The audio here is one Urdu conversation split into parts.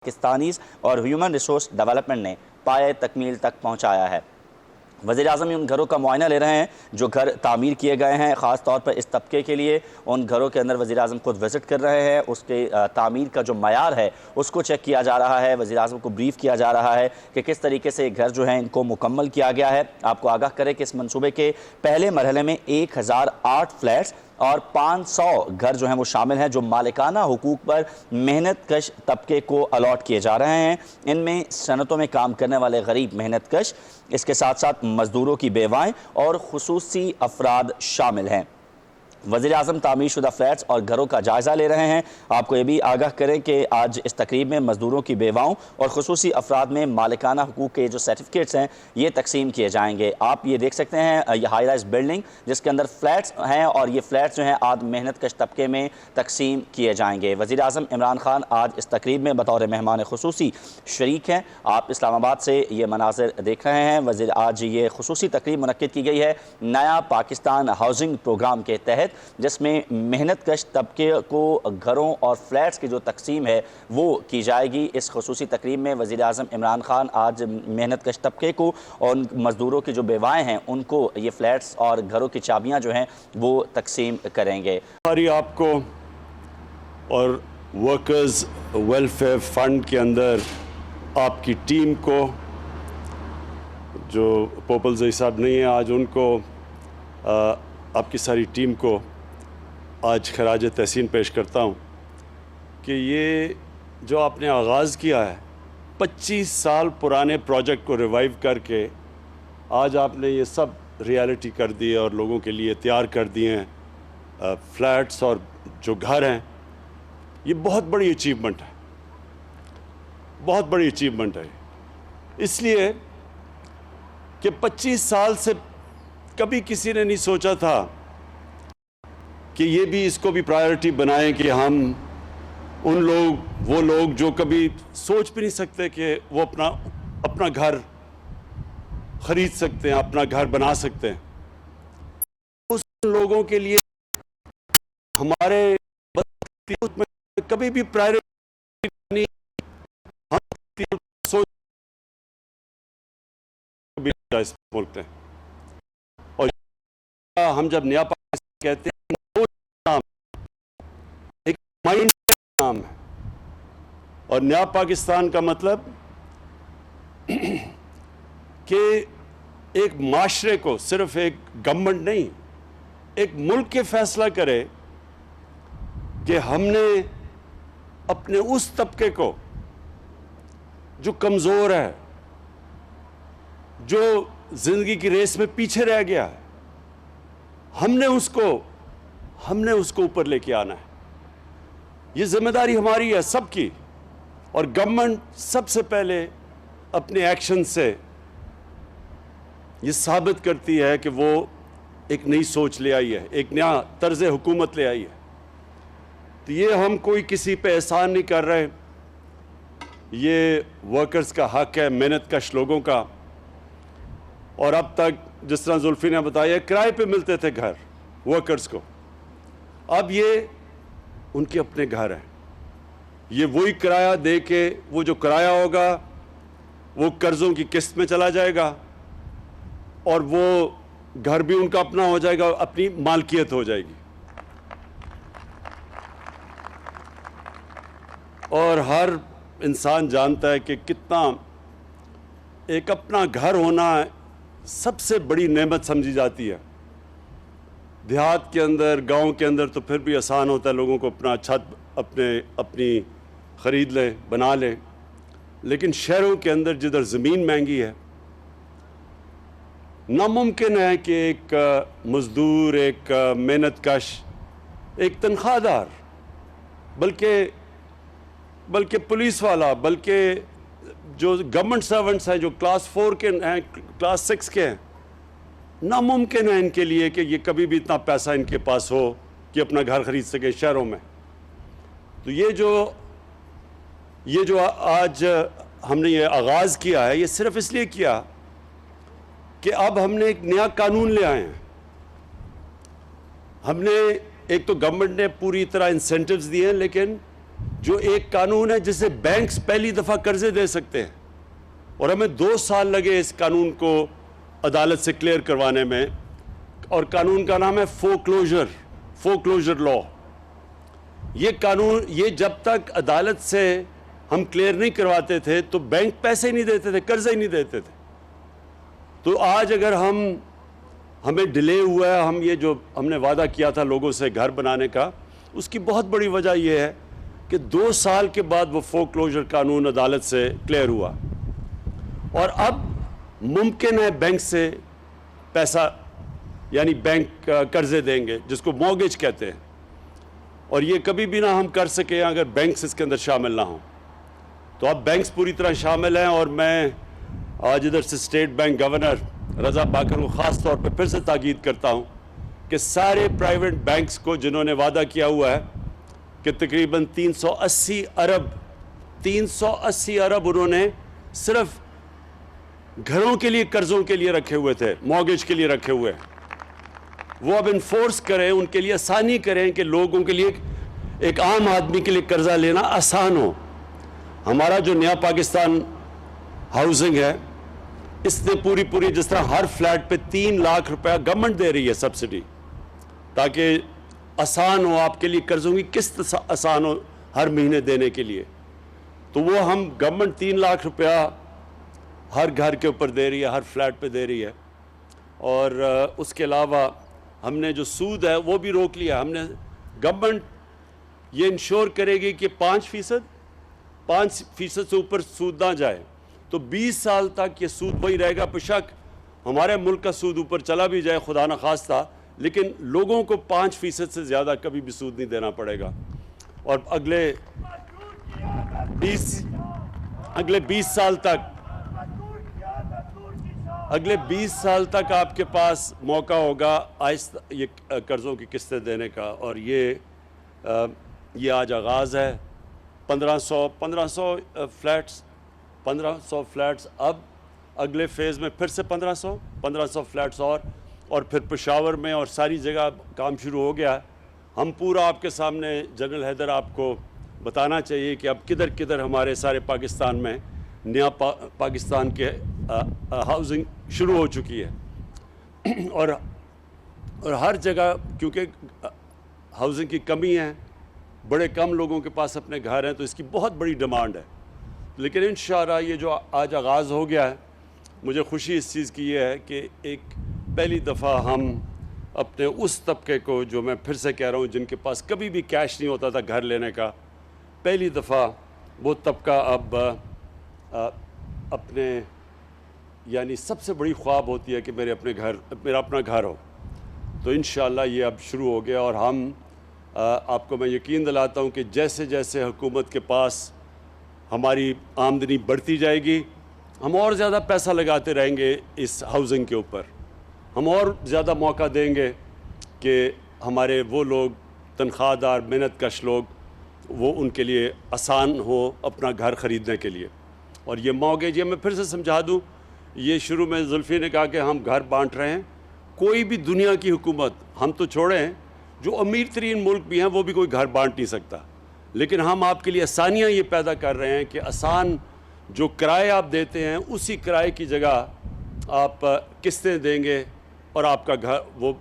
پاکستانیز اور ہیومن ریسورس ڈیولپمنٹ نے پائے تکمیل تک پہنچایا ہے۔ وزیر اعظم ان گھروں کا معائنہ لے رہے ہیں جو گھر تعمیر کیے گئے ہیں، خاص طور پر اس طبقے کے لیے۔ ان گھروں کے اندر وزیر اعظم خود وزٹ کر رہے ہیں، اس کے تعمیر کا جو معیار ہے اس کو چیک کیا جا رہا ہے، وزیر اعظم کو بریف کیا جا رہا ہے کہ کس طریقے سے گھر جو ہیں ان کو مکمل کیا گیا ہے۔ آپ کو آگاہ کریں کہ اس منصوبے کے پہلے مرحلے میں 1008 فلیٹس اور 500 گھر جو ہیں وہ شامل ہیں جو مالکانہ حقوق پر محنت کش طبقے کو الاٹ کیے جا رہے ہیں۔ ان میں صنعتوں میں کام کرنے والے غریب محنت کش، اس کے ساتھ ساتھ مزدوروں کی بیوائیں اور خصوصی افراد شامل ہیں۔ وزیر اعظم تعمیر شدہ فلیٹس اور گھروں کا جائزہ لے رہے ہیں۔ آپ کو یہ بھی آگاہ کریں کہ آج اس تقریب میں مزدوروں کی بیواؤں اور خصوصی افراد میں مالکانہ حقوق کے جو سرٹیفکیٹس ہیں یہ تقسیم کیے جائیں گے۔ آپ یہ دیکھ سکتے ہیں یہ ہائی رائز بلڈنگ جس کے اندر فلیٹس ہیں اور یہ فلیٹس جو ہیں آج محنت کش طبقے میں تقسیم کیے جائیں گے۔ وزیر اعظم عمران خان آج اس تقریب میں بطور مہمان خصوصی شریک ہیں۔ آپ اسلام آباد سے یہ مناظر دیکھ رہے ہیں۔ آج یہ خصوصی تقریب منعقد کی گئی ہے نیا پاکستان ہاؤسنگ پروگرام کے تحت، جس میں محنت کش طبقے کو گھروں اور فلیٹس کی جو تقسیم ہے وہ کی جائے گی۔ اس خصوصی تقریب میں وزیر اعظم عمران خان آج محنت کش طبقے کو اور مزدوروں کی جو بیوائیں ہیں ان کو یہ فلیٹس اور گھروں کی چابیاں جو ہیں وہ تقسیم کریں گے۔ آپ کو اور ورکرز ویلفیئر فنڈ کے اندر آپ کی ٹیم کو، جو پوپل صاحب نہیں ہیں آج، ان کو آپ کی ساری ٹیم کو آج خراج تحسین پیش کرتا ہوں کہ یہ جو آپ نے آغاز کیا ہے 25 سال پرانے پروجیکٹ کو ریوائیو کر کے آج آپ نے یہ سب ریالٹی کر دی اور لوگوں کے لیے تیار کر دیے ہیں فلیٹس اور جو گھر ہیں، یہ بہت بڑی اچیومنٹ ہے، بہت بڑی اچیومنٹ ہے۔ اس لیے کہ 25 سال سے کبھی کسی نے نہیں سوچا تھا کہ یہ بھی اس کو بھی پرائیورٹی بنائیں کہ ہم وہ لوگ جو کبھی سوچ بھی نہیں سکتے کہ وہ اپنا گھر خرید سکتے ہیں، اپنا گھر بنا سکتے ہیں، اس لوگوں کے لیے ہمارے کبھی بھی پرائیورٹی نہیں، ہم سوچ بولتے ہیں۔ اور ہم جب نیا پاکستان کہتے ہیں ایک مائنڈ نام ہے، اور نیا پاکستان کا مطلب کہ ایک معاشرے کو، صرف ایک گورنمنٹ نہیں، ایک ملک کے فیصلہ کرے کہ ہم نے اپنے اس طبقے کو جو کمزور ہے، جو زندگی کی ریس میں پیچھے رہ گیا ہے، ہم نے اس کو اوپر لے کے آنا ہے۔ یہ ذمہ داری ہماری ہے سب کی، اور گورنمنٹ سب سے پہلے اپنے ایکشن سے یہ ثابت کرتی ہے کہ وہ ایک نئی سوچ لے آئی ہے، ایک نیا طرز حکومت لے آئی ہے۔ تو یہ ہم کوئی کسی پہ احسان نہیں کر رہے، یہ ورکرز کا حق ہے، محنت کش لوگوں کا۔ اور اب تک جس طرح زلفی نے بتایا کرائے پہ ملتے تھے گھر ورکرز کو، اب یہ ان کے اپنے گھر ہیں۔ یہ وہی کرایہ دے کے، وہ جو کرایہ ہوگا وہ قرضوں کی قسط میں چلا جائے گا، اور وہ گھر بھی ان کا اپنا ہو جائے گا، اپنی مالکیت ہو جائے گی۔ اور ہر انسان جانتا ہے کہ کتنا ایک اپنا گھر ہونا سب سے بڑی نعمت سمجھی جاتی ہے۔ دیہات کے اندر، گاؤں کے اندر تو پھر بھی آسان ہوتا ہے، لوگوں کو اپنا چھت اپنی خرید لے، بنا لے، لیکن شہروں کے اندر جدھر زمین مہنگی ہے، ناممکن ہے کہ ایک مزدور، ایک محنت کش، ایک تنخواہ دار، بلکہ پولیس والا، بلکہ جو گورنمنٹ سرونٹس ہیں، جو کلاس 4 کے ہیں، کلاس 6 کے ہیں، ناممکن ہے ان کے لیے کہ یہ کبھی بھی اتنا پیسہ ان کے پاس ہو کہ اپنا گھر خرید سکے شہروں میں۔ تو یہ جو آج ہم نے یہ آغاز کیا ہے، یہ صرف اس لیے کیا کہ اب ہم نے ایک نیا قانون لے آئے ہیں۔ ہم نے ایک تو گورنمنٹ نے پوری طرح انسینٹیوز دیے ہیں، لیکن جو ایک قانون ہے جسے بینکس پہلی دفعہ قرضے دے سکتے ہیں، اور ہمیں 2 سال لگے اس قانون کو عدالت سے کلیئر کروانے میں، اور قانون کا نام ہے فورکلوجر لا۔ یہ قانون، یہ جب تک عدالت سے ہم کلیئر نہیں کرواتے تھے تو بینک پیسے ہی نہیں دیتے تھے، قرضے ہی نہیں دیتے تھے۔ تو آج اگر ہمیں ڈیلے ہوا ہے، ہم نے وعدہ کیا تھا لوگوں سے گھر بنانے کا، اس کی بہت بڑی وجہ یہ ہے کہ 2 سال کے بعد وہ فورکلوجر قانون عدالت سے کلیئر ہوا، اور اب ممکن ہے بینک سے پیسہ، یعنی بینک قرضے دیں گے جس کو مورگیج کہتے ہیں، اور یہ کبھی بھی نہ ہم کر سکیں اگر بینکس اس کے اندر شامل نہ ہوں۔ تو اب بینکس پوری طرح شامل ہیں، اور میں آج ادھر سے اسٹیٹ بینک گورنر رضا پاکر کو خاص طور پہ پھر سے تاکید کرتا ہوں کہ سارے پرائیویٹ بینکس کو جنہوں نے وعدہ کیا ہوا ہے کہ تقریباً 380 ارب انہوں نے صرف گھروں کے لیے قرضوں کے لیے رکھے ہوئے تھے، مورگیج کے لیے رکھے ہوئے، وہ اب انفورس کریں، ان کے لیے آسانی کریں کہ لوگوں کے لیے، ایک عام آدمی کے لیے قرضہ لینا آسان ہو۔ ہمارا جو نیا پاکستان ہاؤسنگ ہے، اس نے پوری جس طرح ہر فلیٹ پہ 3 لاکھ روپیہ گورنمنٹ دے رہی ہے سبسڈی، تاکہ آسان ہو آپ کے لیے، قرضوں کی قسط آسان ہو ہر مہینے دینے کے لیے، تو وہ ہم گورنمنٹ 3 لاکھ روپیہ ہر گھر کے اوپر دے رہی ہے، ہر فلیٹ پہ دے رہی ہے۔ اور اس کے علاوہ ہم نے جو سود ہے وہ بھی روک لیا۔ ہم نے، گورنمنٹ یہ انشور کرے گی کہ 5% سے اوپر سود نہ جائے، تو 20 سال تک یہ سود وہی رہے گا۔ بشک ہمارے ملک کا سود اوپر چلا بھی جائے خدا نخواستہ، لیکن لوگوں کو 5% سے زیادہ کبھی بھی سود نہیں دینا پڑے گا۔ اور اگلے 20 سال تک آپ کے پاس موقع ہوگا آہستہ یہ قرضوں کی قسطیں دینے کا، اور یہ آج آغاز ہے۔ 1500 فلیٹس، اب اگلے فیز میں پھر سے 1500 فلیٹس، اور پھر پشاور میں اور ساری جگہ کام شروع ہو گیا ہے۔ ہم پورا آپ کے سامنے، جنرل حیدر آپ کو بتانا چاہیے کہ اب کدھر کدھر ہمارے سارے پاکستان میں نیا پاکستان کے ہاؤسنگ شروع ہو چکی ہے، اور ہر جگہ کیونکہ ہاؤسنگ کی کمی ہے، بڑے کم لوگوں کے پاس اپنے گھر ہیں، تو اس کی بہت بڑی ڈیمانڈ ہے۔ لیکن انشاءاللہ یہ جو آج آغاز ہو گیا ہے، مجھے خوشی اس چیز کی یہ ہے کہ ایک پہلی دفعہ ہم اپنے اس طبقے کو، جو میں پھر سے کہہ رہا ہوں جن کے پاس کبھی بھی کیش نہیں ہوتا تھا گھر لینے کا، پہلی دفعہ وہ طبقہ اب اپنے، یعنی سب سے بڑی خواب ہوتی ہے کہ میرا اپنا گھر ہو، تو انشاءاللہ یہ اب شروع ہو گیا۔ اور آپ کو میں یقین دلاتا ہوں کہ جیسے جیسے حکومت کے پاس ہماری آمدنی بڑھتی جائے گی، ہم اور زیادہ پیسہ لگاتے رہیں گے اس ہاؤسنگ کے اوپر، ہم اور زیادہ موقع دیں گے کہ ہمارے وہ لوگ تنخواہ دار، محنت کش لوگ، وہ ان کے لیے آسان ہو اپنا گھر خریدنے کے لیے۔ اور یہ مورگیج، یہ میں پھر سے سمجھا دوں، یہ شروع میں زلفی نے کہا کہ ہم گھر بانٹ رہے ہیں، کوئی بھی دنیا کی حکومت، ہم تو چھوڑیں، جو امیر ترین ملک بھی ہیں وہ بھی کوئی گھر بانٹ نہیں سکتا، لیکن ہم آپ کے لیے آسانیاں یہ پیدا کر رہے ہیں کہ آسان جو کرائے آپ دیتے ہیں اسی کرائے کی جگہ آپ قسطیں دیں گے، اور آپ کا گھر وہ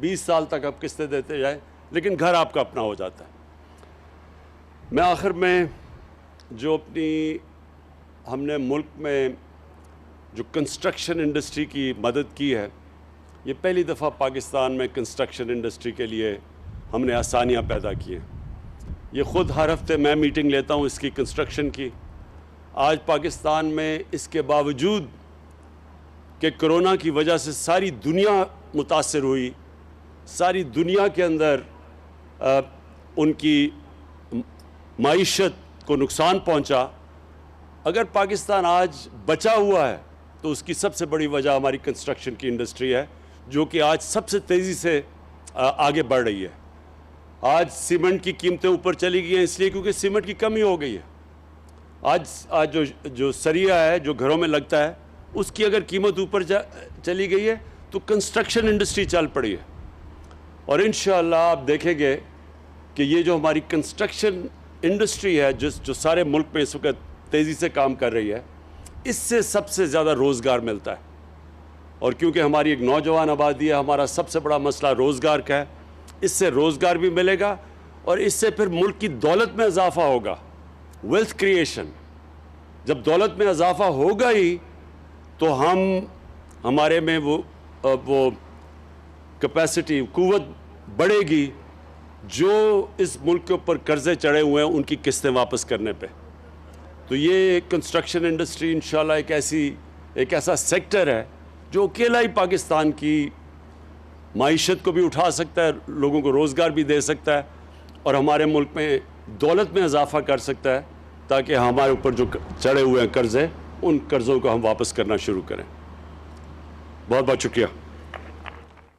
20 سال تک آپ قسطیں دیتے جائیں، لیکن گھر آپ کا اپنا ہو جاتا ہے۔ میں آخر میں جو ہم نے ملک میں جو کنسٹرکشن انڈسٹری کی مدد کی ہے، یہ پہلی دفعہ پاکستان میں کنسٹرکشن انڈسٹری کے لیے ہم نے آسانیاں پیدا کی ہیں۔ یہ خود ہر ہفتے میں میٹنگ لیتا ہوں اس کی، کنسٹرکشن کی۔ آج پاکستان میں اس کے باوجود کہ کرونا کی وجہ سے ساری دنیا متاثر ہوئی، ساری دنیا کے اندر ان کی معیشت کو نقصان پہنچا، اگر پاکستان آج بچا ہوا ہے تو اس کی سب سے بڑی وجہ ہماری کنسٹرکشن کی انڈسٹری ہے، جو کہ آج سب سے تیزی سے آگے بڑھ رہی ہے۔ آج سیمنٹ کی قیمتیں اوپر چلی گئی ہیں، اس لیے کیونکہ سیمنٹ کی کمی ہو گئی ہے۔ آج جو سریا ہے جو گھروں میں لگتا ہے، اس کی اگر قیمت اوپر چلی گئی ہے تو کنسٹرکشن انڈسٹری چل پڑی ہے، اور انشاءاللہ آپ دیکھیں گے کہ یہ جو ہماری کنسٹرکشن انڈسٹری ہے جو سارے ملک میں اس وقت تیزی سے کام کر رہی ہے، اس سے سب سے زیادہ روزگار ملتا ہے. اور کیونکہ ہماری ایک نوجوان آبادی ہے، ہمارا سب سے بڑا مسئلہ روزگار کا ہے، اس سے روزگار بھی ملے گا اور اس سے پھر ملک کی دولت میں اضافہ ہوگا. ویلتھ کریشن، جب دولت میں اضافہ ہوگا ہی تو ہمارے میں وہ کیپیسٹی، قوت بڑھے گی جو اس ملک کے اوپر قرضے چڑھے ہوئے ہیں ان کی قسطیں واپس کرنے پہ. تو یہ کنسٹرکشن انڈسٹری انشاءاللہ ایک ایسا سیکٹر ہے جو اکیلا ہی پاکستان کی معیشت کو بھی اٹھا سکتا ہے، لوگوں کو روزگار بھی دے سکتا ہے اور ہمارے ملک میں دولت میں اضافہ کر سکتا ہے تاکہ ہمارے اوپر جو چڑھے ہوئے ہیں قرضے، ان قرضوں کو ہم واپس کرنا شروع کریں. بہت بہت شکریہ.